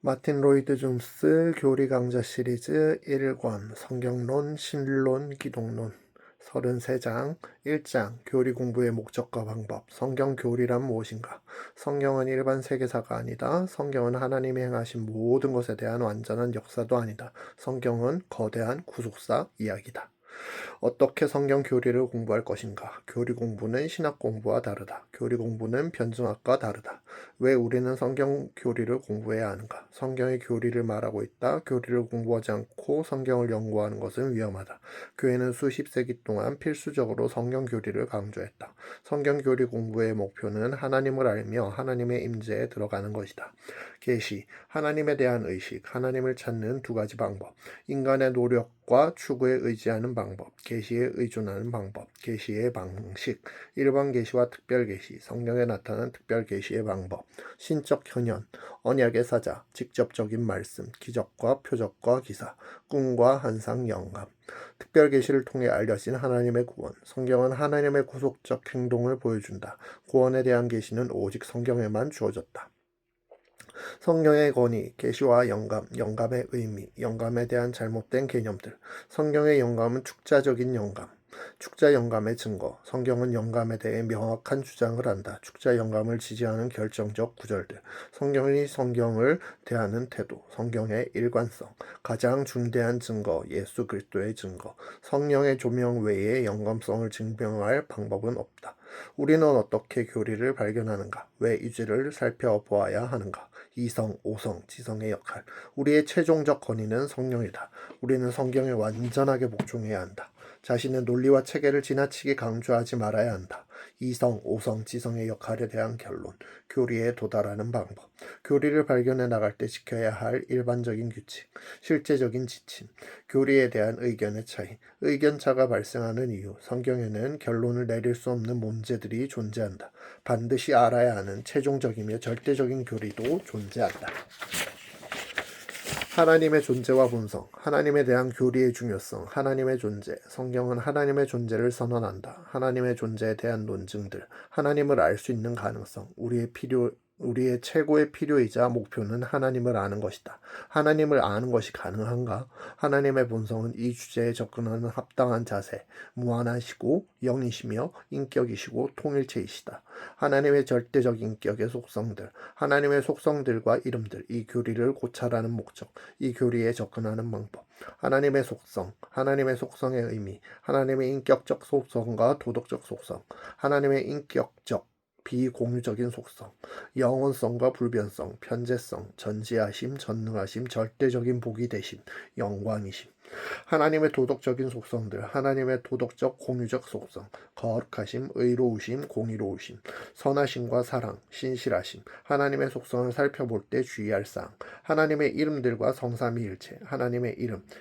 마틴 로이드 존스 교리 강좌 시리즈 1권 성경론, 신론, 기독론 33장 1장 교리 공부의 목적과 방법 성경 교리란 무엇인가? 성경은 일반 세계사가 아니다. 성경은 하나님이 행하신 모든 것에 대한 완전한 역사도 아니다. 성경은 거대한 구속사 이야기다. 어떻게 성경 교리를 공부할 것인가? 교리 공부는 신학 공부와 다르다. 교리 공부는 변증학과 다르다. 왜 우리는 성경 교리를 공부해야 하는가? 성경의 교리를 말하고 있다. 교리를 공부하지 않고 성경을 연구하는 것은 위험하다. 교회는 수십 세기 동안 필수적으로 성경 교리를 강조했다. 성경 교리 공부의 목표는 하나님을 알며 하나님의 임재에 들어가는 것이다. 계시, 하나님에 대한 의식, 하나님을 찾는 두 가지 방법, 인간의 노력과 추구에 의지하는 방법, 계시에 의존하는 방법, 계시의 방식, 일반 계시와 특별 계시, 성경에 나타난 특별 계시의 방법, 신적 현현, 언약의 사자, 직접적인 말씀, 기적과 표적과 기사, 꿈과 환상, 영감, 특별 계시를 통해 알려진 하나님의 구원. 성경은 하나님의 구속적 행동을 보여준다. 구원에 대한 계시는 오직 성경에만 주어졌다. 성경의 권위, 계시와 영감, 영감의 의미, 영감에 대한 잘못된 개념들. 성경의 영감은 축자적인 영감, 축자 영감의 증거. 성경은 영감에 대해 명확한 주장을 한다. 축자 영감을 지지하는 결정적 구절들. 성경이 성경을 대하는 태도, 성경의 일관성. 가장 중대한 증거, 예수 그리스도의 증거. 성령의 조명 외에 영감성을 증명할 방법은 없다. 우리는 어떻게 교리를 발견하는가? 왜 이죄를 살펴보아야 하는가? 이성, 오성, 지성의 역할. 우리의 최종적 권위는 성령이다. 우리는 성경에 완전하게 복종해야 한다. 자신의 논리와 체계를 지나치게 강조하지 말아야 한다. 이성, 오성, 지성의 역할에 대한 결론. 교리에 도달하는 방법. 교리를 발견해 나갈 때 지켜야 할 일반적인 규칙. 실제적인 지침. 교리에 대한 의견의 차이. 의견차가 발생하는 이유. 성경에는 결론을 내릴 수 없는 문제들이 존재한다. 반드시 알아야 하는 최종적이며 절대적인 교리도 존재한다. 하나님의 존재와 본성, 하나님에 대한 교리의 중요성, 하나님의 존재, 성경은 하나님의 존재를 선언한다. 하나님의 존재에 대한 논증들, 하나님을 알 수 있는 가능성, 우리의 최고의 필요이자 목표는 하나님을 아는 것이다. 하나님을 아는 것이 가능한가? 하나님의 본성은 이 주제에 접근하는 합당한 자세, 무한하시고 영이시며 인격이시고 통일체이시다. 하나님의 절대적 인격의 속성들, 하나님의 속성들과 이름들, 이 교리를 고찰하는 목적, 이 교리에 접근하는 방법, 하나님의 속성, 하나님의 속성의 의미, 하나님의 인격적 속성과 도덕적 속성, 하나님의 인격적 비공유적인 속성, 영원성과 불변성, 편재성, 전지하심, 전능하심, 절대적인 복이 되심, 영광이심, 하나님의 도덕적인 속성들, 하나님의 도덕적 공유적 속성, 거룩하심, 의로우심, 공의로우심, 선하심과 사랑, 신실하심, 하나님의 속성을 살펴볼 때 주의할 사항, 하나님의 이름들과 성삼위일체, 하나님의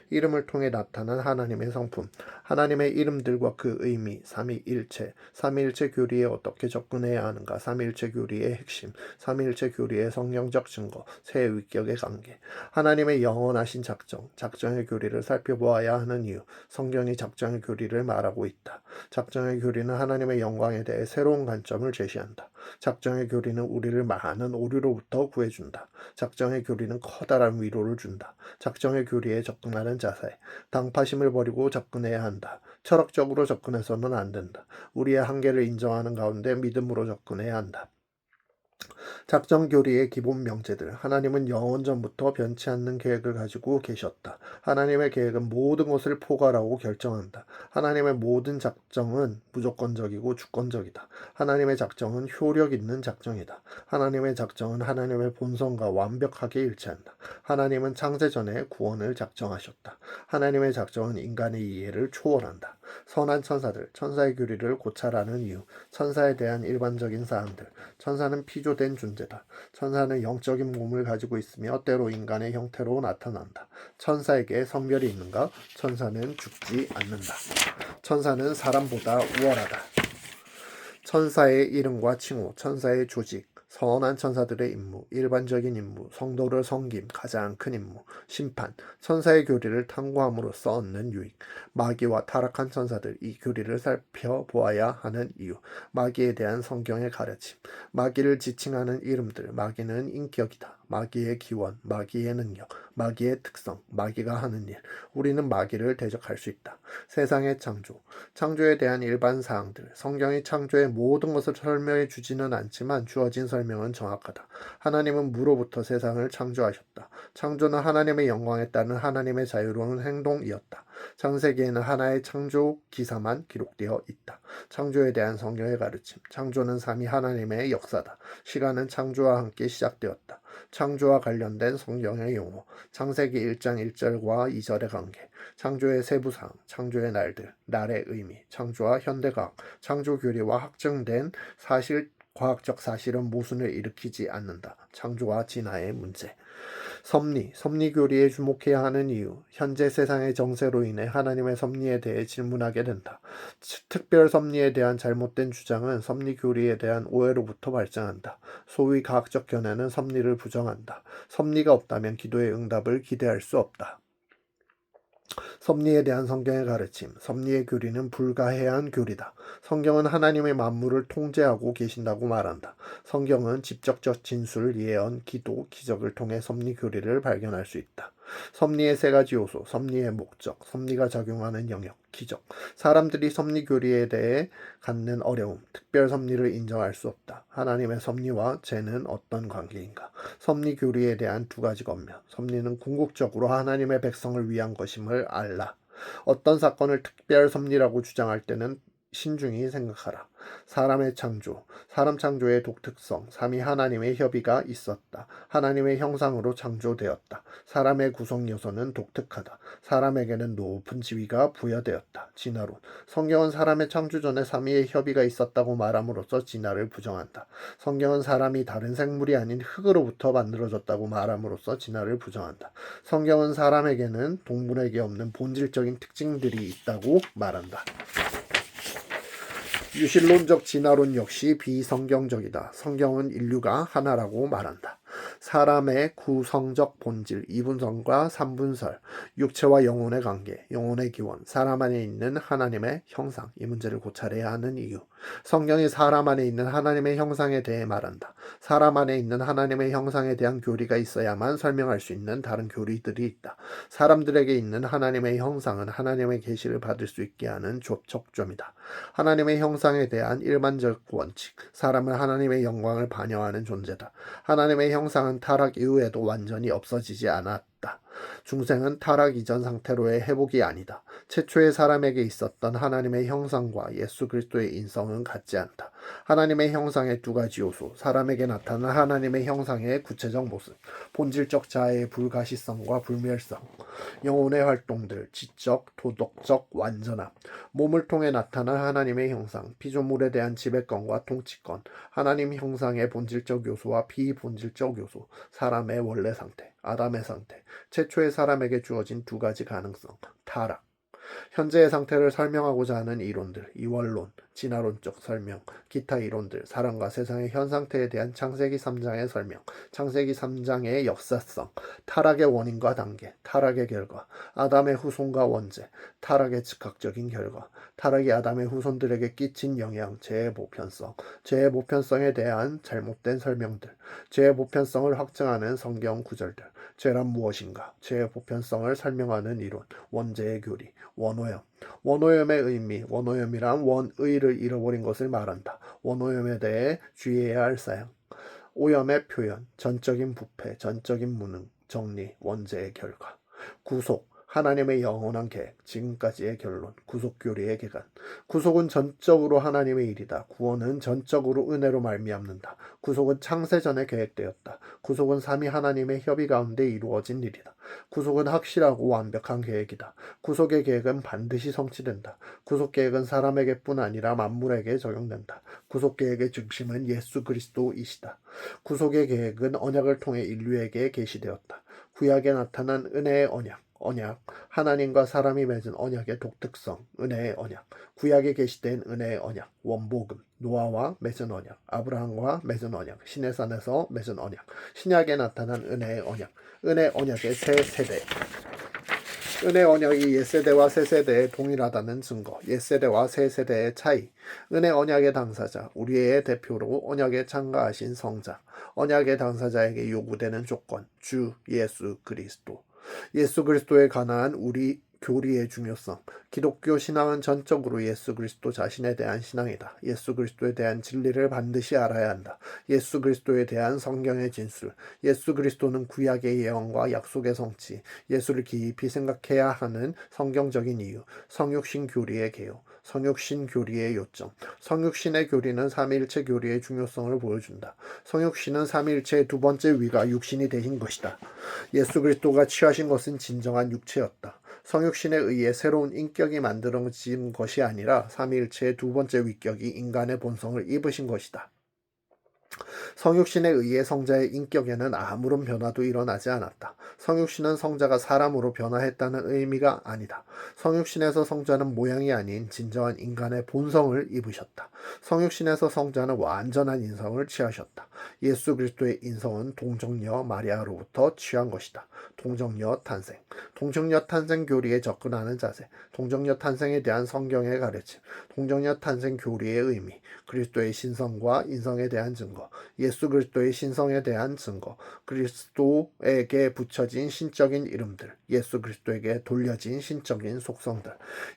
이름을 통해 나타난 하나님의 성품, 하나님의 이름들과 그 의미, 삼위일체, 삼위일체 교리에 어떻게 접근해야 하는가, 삼위일체 교리의 핵심, 삼위일체 교리의 성경적 증거, 새 위격의 관계, 하나님의 영원하신 작정, 작정의 교리를 살펴보아야 하는 이유, 성경이 작정의 교리를 말하고 있다. 작정의 교리는 하나님의 영광에 대해 새로운 관점을 제시한다. 작정의 교리는 우리를 많은 오류로부터 구해준다. 작정의 교리는 커다란 위로를 준다. 작정의 교리에 접근하는 자세, 당파심을 버리고 접근해야 한다. 철학적으로 접근해서는 안 된다. 우리의 한계를 인정하는 가운데 믿음으로 접근해야 한다. 작정 교리의 기본 명제들. 하나님은 영원 전부터 변치 않는 계획을 가지고 계셨다. 하나님의 계획은 모든 것을 포괄하고 결정한다. 하나님의 모든 작정은 무조건적이고 주권적이다. 하나님의 작정은 효력 있는 작정이다. 하나님의 작정은 하나님의 본성과 완벽하게 일치한다. 하나님은 창세 전에 구원을 작정하셨다. 하나님의 작정은 인간의 이해를 초월한다. 선한 천사들, 천사의 교리를 고찰하는 이유, 천사에 대한 일반적인 사항들. 천사는 피조된 존재다. 천사는 영적인 몸을 가지고 있으며 때로 인간의 형태로 나타난다. 천사에게 성별이 있는가? 천사는 죽지 않는다. 천사는 사람보다 우월하다. 천사의 이름과 칭호, 천사의 조직, 선한 천사들의 임무, 일반적인 임무, 성도를 섬김, 가장 큰 임무, 심판, 천사의 교리를 탐구함으로써 얻는 유익, 마귀와 타락한 천사들, 이 교리를 살펴보아야 하는 이유, 마귀에 대한 성경의 가르침, 마귀를 지칭하는 이름들, 마귀는 인격이다. 마귀의 기원, 마귀의 능력, 마귀의 특성, 마귀가 하는 일. 우리는 마귀를 대적할 수 있다. 세상의 창조, 창조에 대한 일반 사항들. 성경이 창조의 모든 것을 설명해 주지는 않지만 주어진 설명은 정확하다. 하나님은 무로부터 세상을 창조하셨다. 창조는 하나님의 영광에 따른 하나님의 자유로운 행동이었다. 창세기에는 하나의 창조 기사만 기록되어 있다. 창조에 대한 성경의 가르침. 창조는 삼위 하나님의 역사다. 시간은 창조와 함께 시작되었다. 창조와 관련된 성경의 용어. 창세기 1장 1절과 2절의 관계. 창조의 세부사항, 창조의 날들, 날의 의미, 창조와 현대과학, 창조 교리와 확증된 과학적 사실은 모순을 일으키지 않는다. 창조와 진화의 문제. 섭리 교리에 주목해야 하는 이유. 현재 세상의 정세로 인해 하나님의 섭리에 대해 질문하게 된다. 특별 섭리에 대한 잘못된 주장은 섭리 교리에 대한 오해로부터 발생한다. 소위 과학적 견해는 섭리를 부정한다. 섭리가 없다면 기도의 응답을 기대할 수 없다. 섭리에 대한 성경의 가르침. 섭리의 교리는 불가해한 교리다. 성경은 하나님의 만물을 통제하고 계신다고 말한다. 성경은 직접적 진술, 예언, 기도, 기적을 통해 섭리 교리를 발견할 수 있다. 섭리의 세 가지 요소, 섭리의 목적, 섭리가 작용하는 영역, 기적. 사람들이 섭리 교리에 대해 갖는 어려움, 특별 섭리를 인정할 수 없다. 하나님의 섭리와 죄는 어떤 관계인가? 섭리 교리에 대한 두 가지 권면. 섭리는 궁극적으로 하나님의 백성을 위한 것임을 알라. 어떤 사건을 특별 섭리라고 주장할 때는 신중히 생각하라. 사람의 창조, 사람 창조의 독특성, 삼위 하나님의 협의가 있었다. 하나님의 형상으로 창조되었다. 사람의 구성 요소는 독특하다. 사람에게는 높은 지위가 부여되었다. 진화론, 성경은 사람의 창조 전에 삼위의 협의가 있었다고 말함으로써 진화를 부정한다. 성경은 사람이 다른 생물이 아닌 흙으로부터 만들어졌다고 말함으로써 진화를 부정한다. 성경은 사람에게는 동물에게 없는 본질적인 특징들이 있다고 말한다. 유실론적 진화론 역시 비성경적이다. 성경은 인류가 하나라고 말한다. 사람의 구성적 본질, 이분성과 삼분설, 육체와 영혼의 관계, 영혼의 기원, 사람 안에 있는 하나님의 형상, 이 문제를 고찰해야 하는 이유. 성경이 사람 안에 있는 하나님의 형상에 대해 말한다. 사람 안에 있는 하나님의 형상에 대한 교리가 있어야만 설명할 수 있는 다른 교리들이 있다. 사람들에게 있는 하나님의 형상은 하나님의 계시를 받을 수 있게 하는 접촉점이다. 하나님의 형상에 대한 일반적 원칙, 사람은 하나님의 영광을 반영하는 존재다. 하나님의 형상은 타락 이후에도 완전히 없어지지 않았다. 중생은 타락 이전 상태로의 회복이 아니다. 최초의 사람에게 있었던 하나님의 형상과 예수 그리스도의 인성은 같지 않다. 하나님의 형상의 두 가지 요소, 사람에게 나타난 하나님의 형상의 구체적 모습, 본질적 자아의 불가시성과 불멸성, 영혼의 활동들, 지적, 도덕적 완전함, 몸을 통해 나타난 하나님의 형상, 피조물에 대한 지배권과 통치권, 하나님 형상의 본질적 요소와 비본질적 요소, 사람의 원래 상태, 아담의 상태, 최초의 사람에게 주어진 두 가지 가능성, 타락. 현재의 상태를 설명하고자 하는 이론들, 이원론, 진화론적 설명, 기타 이론들, 사람과 세상의 현 상태에 대한 창세기 3장의 설명, 창세기 3장의 역사성, 타락의 원인과 단계, 타락의 결과, 아담의 후손과 원죄, 타락의 즉각적인 결과, 타락이 아담의 후손들에게 끼친 영향, 죄의 보편성, 죄의 보편성에 대한 잘못된 설명들, 죄의 보편성을 확증하는 성경 구절들, 죄란 무엇인가, 죄의 보편성을 설명하는 이론, 원죄의 교리, 원오염, 원오염의 의미, 원오염이란 원의를 잃어버린 것을 말한다. 원오염에 대해 주의해야 할 사양, 오염의 표현, 전적인 부패, 전적인 무능, 정리, 원죄의 결과, 구속, 하나님의 영원한 계획, 지금까지의 결론, 구속교리의 개간. 구속은 전적으로 하나님의 일이다. 구원은 전적으로 은혜로 말미암는다. 구속은 창세전에 계획되었다. 구속은 삼위 하나님의 협의 가운데 이루어진 일이다. 구속은 확실하고 완벽한 계획이다. 구속의 계획은 반드시 성취된다. 구속 계획은 사람에게뿐 아니라 만물에게 적용된다. 구속 계획의 중심은 예수 그리스도이시다. 구속의 계획은 언약을 통해 인류에게 계시되었다. 구약에 나타난 은혜의 언약, 하나님과 사람이 맺은 언약의 독특성, 은혜의 언약, 구약에 계시된 은혜의 언약, 원복음, 노아와 맺은 언약, 아브라함과 맺은 언약, 시내산에서 맺은 언약, 신약에 나타난 은혜의 언약, 은혜 언약의 새 세대. 은혜 언약이 옛세대와 새세대에 동일하다는 증거, 옛세대와 새세대의 차이, 은혜 언약의 당사자, 우리의 대표로 언약에 참가하신 성자, 언약의 당사자에게 요구되는 조건, 주 예수 그리스도. 예수 그리스도에 관한 우리 교리의 중요성. 기독교 신앙은 전적으로 예수 그리스도 자신에 대한 신앙이다. 예수 그리스도에 대한 진리를 반드시 알아야 한다. 예수 그리스도에 대한 성경의 진술. 예수 그리스도는 구약의 예언과 약속의 성취. 예수를 깊이 생각해야 하는 성경적인 이유. 성육신 교리의 개요. 성육신 교리의 요점. 성육신의 교리는 삼위일체 교리의 중요성을 보여준다. 성육신은 삼위일체의 두 번째 위가 육신이 되신 것이다. 예수 그리스도가 취하신 것은 진정한 육체였다. 성육신에 의해 새로운 인격이 만들어진 것이 아니라 삼위일체의 두 번째 위격이 인간의 본성을 입으신 것이다. 성육신에 의해 성자의 인격에는 아무런 변화도 일어나지 않았다. 성육신은 성자가 사람으로 변화했다는 의미가 아니다. 성육신에서 성자는 모양이 아닌 진정한 인간의 본성을 입으셨다. 성육신에서 성자는 완전한 인성을 취하셨다. 예수 그리스도의 인성은 동정녀 마리아로부터 취한 것이다. 동정녀 탄생. 동정녀 탄생 교리에 접근하는 자세. 동정녀 탄생에 대한 성경의 가르침. 동정녀 탄생 교리의 의미. 그리스도의 신성과 인성에 대한 증거. 예수 그리스도의 신성에 대한 증거, 그리스도에게 붙여진 신적인 이름들, 예수 그리스도에게 돌려진 신적인 속성들,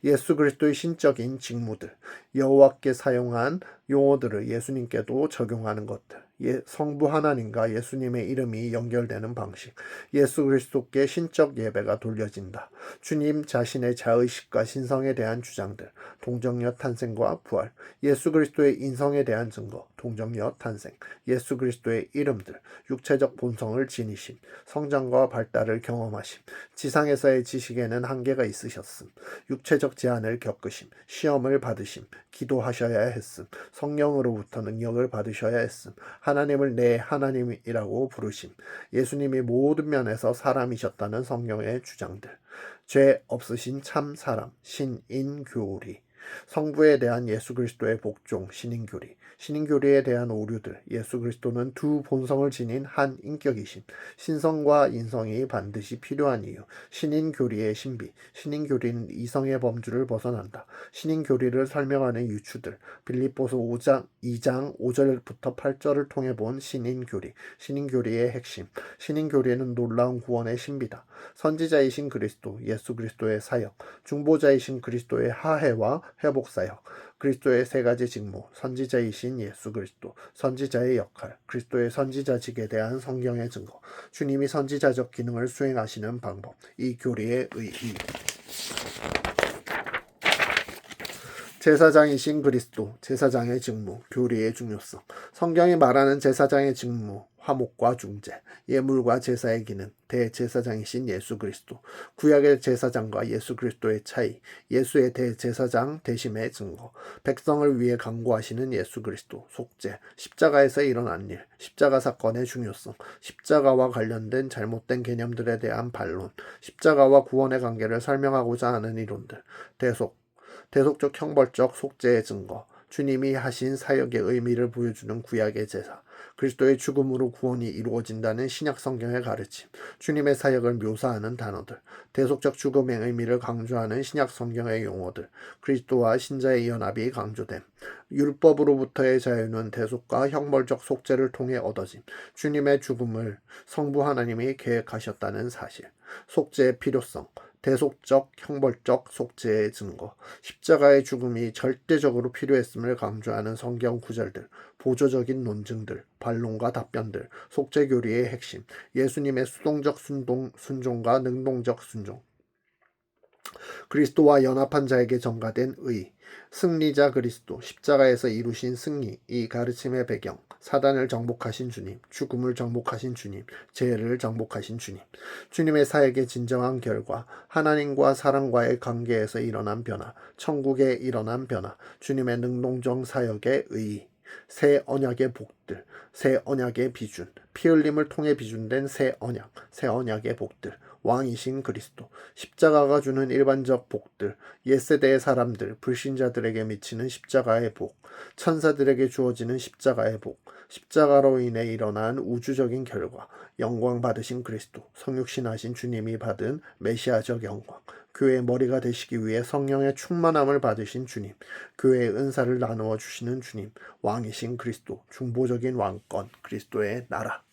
예수 그리스도의 신적인 직무들, 여호와께 사용한 용어들을 예수님께도 적용하는 것들, 성부 하나님과 예수님의 이름이 연결되는 방식, 예수 그리스도께 신적 예배가 돌려진다. 주님 자신의 자의식과 신성에 대한 주장들, 동정녀 탄생과 부활, 예수 그리스도의 인성에 대한 증거, 동정녀 탄생, 예수 그리스도의 이름들, 육체적 본성을 지니심, 성장과 발달을 경험하심, 지상에서의 지식에는 한계가 있으셨음, 육체적 제한을 겪으심, 시험을 받으심, 기도하셔야 했음, 성령으로부터 능력을 받으셔야 했음, 하나님을 내 하나님이라고 부르심, 예수님이 모든 면에서 사람이셨다는 성경의 주장들, 죄 없으신 참 사람, 신인교리, 성부에 대한 예수 그리스도의 복종, 신인교리, 신인교리에 대한 오류들, 예수 그리스도는 두 본성을 지닌 한 인격이심, 신성과 인성이 반드시 필요한 이유, 신인교리의 신비, 신인교리는 이성의 범주를 벗어난다. 신인교리를 설명하는 유추들, 빌립보서 2장 5절부터 8절을 통해 본 신인교리, 신인교리의 핵심, 신인교리는 놀라운 구원의 신비다. 선지자이신 그리스도, 예수 그리스도의 사역, 중보자이신 그리스도의 하해와 회복 사역, 그리스도의 세 가지 직무, 선지자이신 예수 그리스도, 선지자의 역할, 그리스도의 선지자직에 대한 성경의 증거, 주님이 선지자적 기능을 수행하시는 방법, 이 교리의 의의. 제사장이신 그리스도, 제사장의 직무, 교리의 중요성. 성경이 말하는 제사장의 직무, 화목과 중재, 예물과 제사의 기능, 대제사장이신 예수 그리스도, 구약의 제사장과 예수 그리스도의 차이, 예수의 대제사장 대심의 증거, 백성을 위해 강구하시는 예수 그리스도, 속죄, 십자가에서 일어난 일, 십자가 사건의 중요성, 십자가와 관련된 잘못된 개념들에 대한 반론, 십자가와 구원의 관계를 설명하고자 하는 이론들, 대속적 형벌적 속죄의 증거, 주님이 하신 사역의 의미를 보여주는 구약의 제사, 그리스도의 죽음으로 구원이 이루어진다는 신약 성경의 가르침, 주님의 사역을 묘사하는 단어들, 대속적 죽음의 의미를 강조하는 신약 성경의 용어들, 그리스도와 신자의 연합이 강조됨, 율법으로부터의 자유는 대속과 형벌적 속죄를 통해 얻어짐, 주님의 죽음을 성부 하나님이 계획하셨다는 사실, 속죄의 필요성, 대속적, 형벌적 속죄의 증거, 십자가의 죽음이 절대적으로 필요했음을 강조하는 성경 구절들, 보조적인 논증들, 반론과 답변들, 속죄 교리의 핵심, 예수님의 수동적 순종과 능동적 순종, 그리스도와 연합한 자에게 전가된 의, 승리자 그리스도, 십자가에서 이루신 승리, 이 가르침의 배경, 사단을 정복하신 주님, 죽음을 정복하신 주님, 죄를 정복하신 주님, 주님의 사역의 진정한 결과, 하나님과 사람과의 관계에서 일어난 변화, 천국에 일어난 변화, 주님의 능동적 사역의 의, 새 언약의 복들, 새 언약의 비준, 피 흘림을 통해 비준된 새 언약의 복들, 왕이신 그리스도, 십자가가 주는 일반적 복들, 옛세대의 사람들, 불신자들에게 미치는 십자가의 복, 천사들에게 주어지는 십자가의 복, 십자가로 인해 일어난 우주적인 결과, 영광 받으신 그리스도, 성육신하신 주님이 받은 메시아적 영광, 교회의 머리가 되시기 위해 성령의 충만함을 받으신 주님, 교회의 은사를 나누어 주시는 주님, 왕이신 그리스도, 중보적인 왕권, 그리스도의 나라.